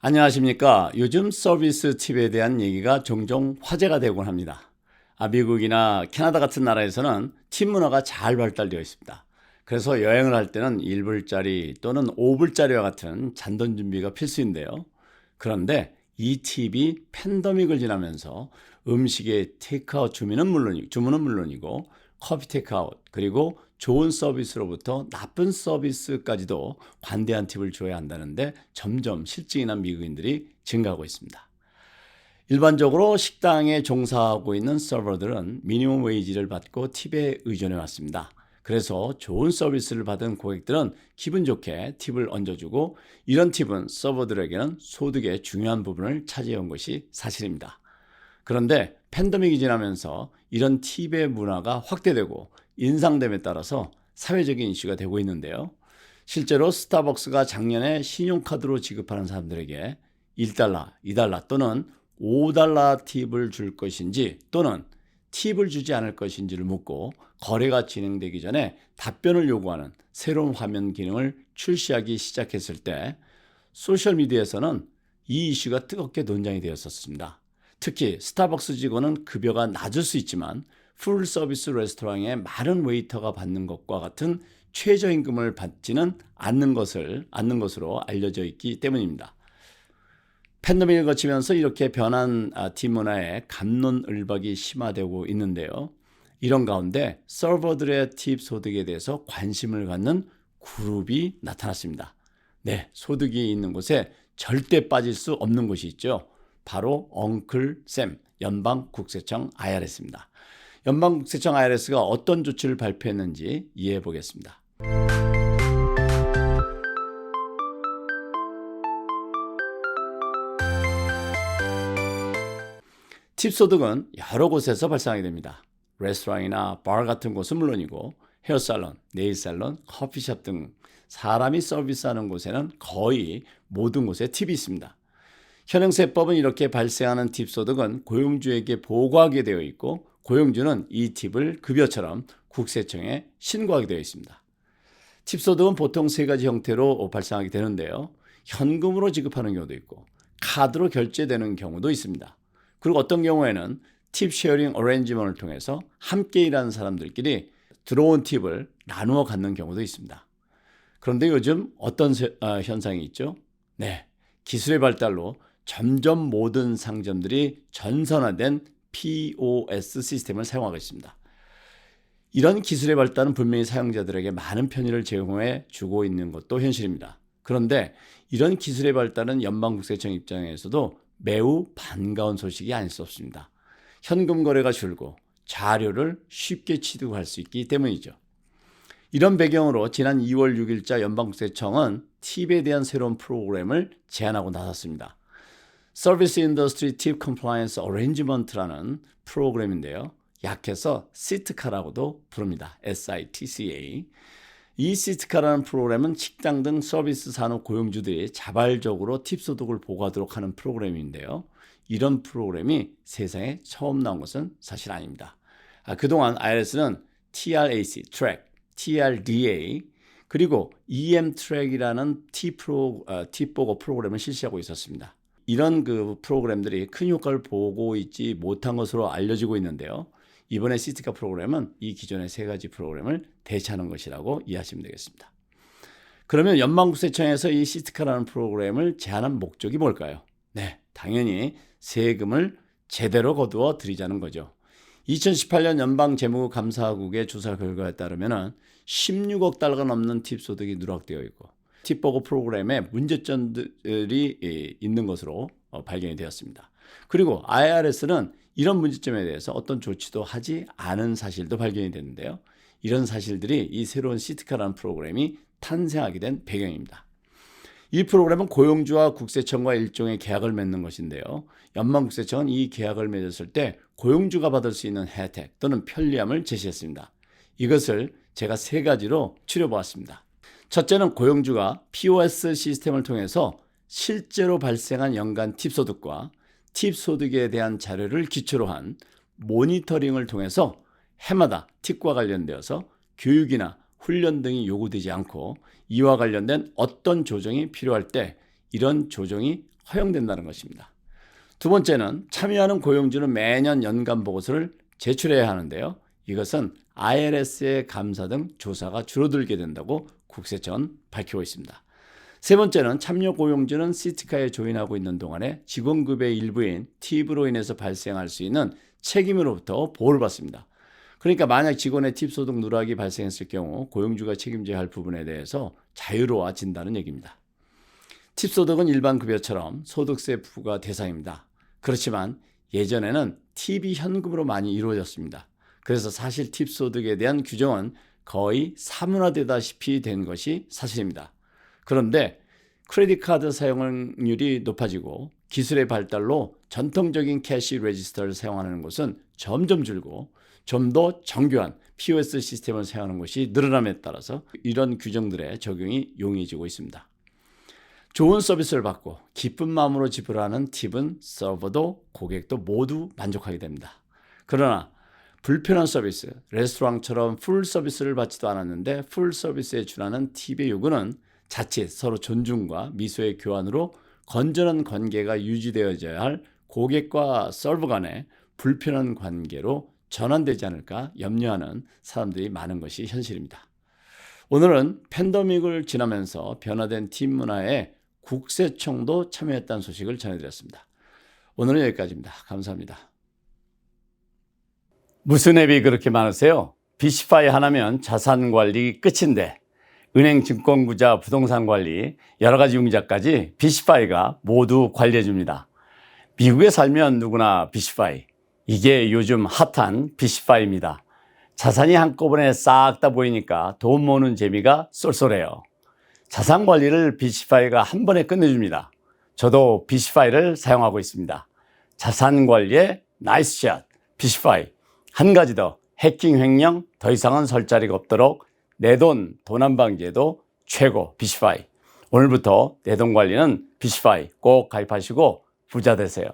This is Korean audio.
안녕하십니까. 요즘 서비스 팁에 대한 얘기가 종종 화제가 되곤 합니다. 미국이나 캐나다 같은 나라에서는 팁 문화가 잘 발달되어 있습니다. 그래서 여행을 할 때는 1불짜리 또는 5불짜리와 같은 잔돈 준비가 필수인데요. 그런데 이 팁이 팬데믹을 지나면서 음식의 테이크아웃 주문은 물론이고 커피 테이크아웃 그리고 좋은 서비스로부터 나쁜 서비스까지도 관대한 팁을 줘야 한다는데 점점 실증이 난 미국인들이 증가하고 있습니다. 일반적으로 식당에 종사하고 있는 서버들은 미니멈 웨이지를 받고 팁에 의존해 왔습니다. 그래서 좋은 서비스를 받은 고객들은 기분 좋게 팁을 얹어주고 이런 팁은 서버들에게는 소득의 중요한 부분을 차지해온 것이 사실입니다. 그런데 팬데믹이 지나면서 이런 팁의 문화가 확대되고 인상됨에 따라서 사회적인 이슈가 되고 있는데요. 실제로 스타벅스가 작년에 신용카드로 지급하는 사람들에게 1달러, 2달러 또는 5달러 팁을 줄 것인지 또는 팁을 주지 않을 것인지를 묻고 거래가 진행되기 전에 답변을 요구하는 새로운 화면 기능을 출시하기 시작했을 때 소셜미디어에서는 이 이슈가 뜨겁게 논쟁이 되었었습니다. 특히 스타벅스 직원은 급여가 낮을 수 있지만 풀 서비스 레스토랑에 많은 웨이터가 받는 것과 같은 최저임금을 받지는 않는 것으로 알려져 있기 때문입니다. 팬데믹을 거치면서 이렇게 변한 팁 문화에 갑론을박이 심화되고 있는데요. 이런 가운데 서버들의 팁 소득에 대해서 관심을 갖는 그룹이 나타났습니다. 네, 소득이 있는 곳에 절대 빠질 수 없는 곳이 있죠. 바로 엉클샘 연방국세청 IRS입니다. 연방국세청 IRS가 어떤 조치를 발표했는지 이해해 보겠습니다. 팁 소득은 여러 곳에서 발생하게 됩니다. 레스토랑이나 바 같은 곳은 물론이고 헤어살론, 네일살론, 커피숍 등 사람이 서비스하는 곳에는 거의 모든 곳에 팁이 있습니다. 현행세법은 이렇게 발생하는 팁 소득은 고용주에게 보고하게 되어 있고 고용주는 이 팁을 급여처럼 국세청에 신고하게 되어 있습니다. 팁 소득은 보통 세 가지 형태로 발생하게 되는데요. 현금으로 지급하는 경우도 있고 카드로 결제되는 경우도 있습니다. 그리고 어떤 경우에는 팁 쉐어링 어레인지먼트를 통해서 함께 일하는 사람들끼리 들어온 팁을 나누어 갖는 경우도 있습니다. 그런데 요즘 어떤 현상이 있죠? 네, 기술의 발달로 점점 모든 상점들이 전선화된 POS 시스템을 사용하고 있습니다. 이런 기술의 발달은 분명히 사용자들에게 많은 편의를 제공해 주고 있는 것도 현실입니다. 그런데 이런 기술의 발달은 연방국세청 입장에서도 매우 반가운 소식이 아닐 수 없습니다. 현금 거래가 줄고 자료를 쉽게 취득할 수 있기 때문이죠. 이런 배경으로 지난 2월 6일자 연방국세청은 팁에 대한 새로운 프로그램을 제안하고 나섰습니다. 서비스 인더스트리 팁 컴플라이언스 어레인지먼트라는 프로그램인데요. 약해서 시트카라고도 부릅니다. SITCA. 이 시트카라는 프로그램은 식당 등 서비스 산업 고용주들이 자발적으로 팁 소득을 보고하도록 하는 프로그램인데요. 이런 프로그램이 세상에 처음 나온 것은 사실 아닙니다. 그동안 IRS는 TRAC, 트랙, TRDA, 그리고 EM 트랙이라는 팁 보고 프로그램을 실시하고 있었습니다. 이런 프로그램들이 큰 효과를 보고 있지 못한 것으로 알려지고 있는데요. 이번에 시트카 프로그램은 이 기존의 세 가지 프로그램을 대체하는 것이라고 이해하시면 되겠습니다. 그러면 연방국세청에서 이 시트카라는 프로그램을 제안한 목적이 뭘까요? 네, 당연히 세금을 제대로 거두어 드리자는 거죠. 2018년 연방재무감사국의 조사 결과에 따르면 16억 달러가 넘는 팁 소득이 누락되어 있고 팁 보고 프로그램에 문제점들이 있는 것으로 발견이 되었습니다. 그리고 IRS는 이런 문제점에 대해서 어떤 조치도 하지 않은 사실도 발견이 됐는데요. 이런 사실들이 이 새로운 시트카라는 프로그램이 탄생하게 된 배경입니다. 이 프로그램은 고용주와 국세청과 일종의 계약을 맺는 것인데요. 연방국세청은 이 계약을 맺었을 때 고용주가 받을 수 있는 혜택 또는 편리함을 제시했습니다. 이것을 제가 세 가지로 추려보았습니다. 첫째는 고용주가 POS 시스템을 통해서 실제로 발생한 연간 팁 소득과 팁 소득에 대한 자료를 기초로 한 모니터링을 통해서 해마다 팁과 관련되어서 교육이나 훈련 등이 요구되지 않고 이와 관련된 어떤 조정이 필요할 때 이런 조정이 허용된다는 것입니다. 두 번째는 참여하는 고용주는 매년 연간 보고서를 제출해야 하는데요. 이것은 IRS의 감사 등 조사가 줄어들게 된다고 국세청은 밝히고 있습니다. 세 번째는 참여 고용주는 시티카에 조인하고 있는 동안에 직원급의 일부인 팁으로 인해서 발생할 수 있는 책임으로부터 보호를 받습니다. 그러니까 만약 직원의 팁 소득 누락이 발생했을 경우 고용주가 책임져야 할 부분에 대해서 자유로워진다는 얘기입니다. 팁 소득은 일반 급여처럼 소득세 부과 대상입니다. 그렇지만 예전에는 팁이 현금으로 많이 이루어졌습니다. 그래서 사실 팁 소득에 대한 규정은 거의 사문화되다시피 된 것이 사실입니다. 그런데 크레딧 카드 사용률이 높아지고 기술의 발달로 전통적인 캐시 레지스터를 사용하는 곳은 점점 줄고 좀 더 정교한 POS 시스템을 사용하는 곳이 늘어남에 따라서 이런 규정들의 적용이 용이해지고 있습니다. 좋은 서비스를 받고 기쁜 마음으로 지불하는 팁은 서버도 고객도 모두 만족하게 됩니다. 그러나 불편한 서비스, 레스토랑처럼 풀 서비스를 받지도 않았는데 풀 서비스에 준하는 팁의 요구는 자칫 서로 존중과 미소의 교환으로 건전한 관계가 유지되어져야 할 고객과 서버 간의 불편한 관계로 전환되지 않을까 염려하는 사람들이 많은 것이 현실입니다. 오늘은 팬데믹을 지나면서 변화된 팁 문화에 국세청도 참여했다는 소식을 전해드렸습니다. 오늘은 여기까지입니다. 감사합니다. 무슨 앱이 그렇게 많으세요? 비시파이 하나면 자산관리 끝인데 은행, 증권구자, 부동산 관리, 여러 가지 융자까지 비시파이가 모두 관리해 줍니다. 미국에 살면 누구나 비시파이. 이게 요즘 핫한 비시파이입니다. 자산이 한꺼번에 싹 다 보이니까 돈 모으는 재미가 쏠쏠해요. 자산 관리를 비시파이가 한 번에 끝내줍니다. 저도 비시파이를 사용하고 있습니다. 자산 관리의 나이스 샷, 비시파이. 한 가지 더, 해킹 횡령 더 이상은 설 자리가 없도록 내 돈 도난 방지에도 최고 비시파이. 오늘부터 내 돈 관리는 비시파이 꼭 가입하시고 부자 되세요.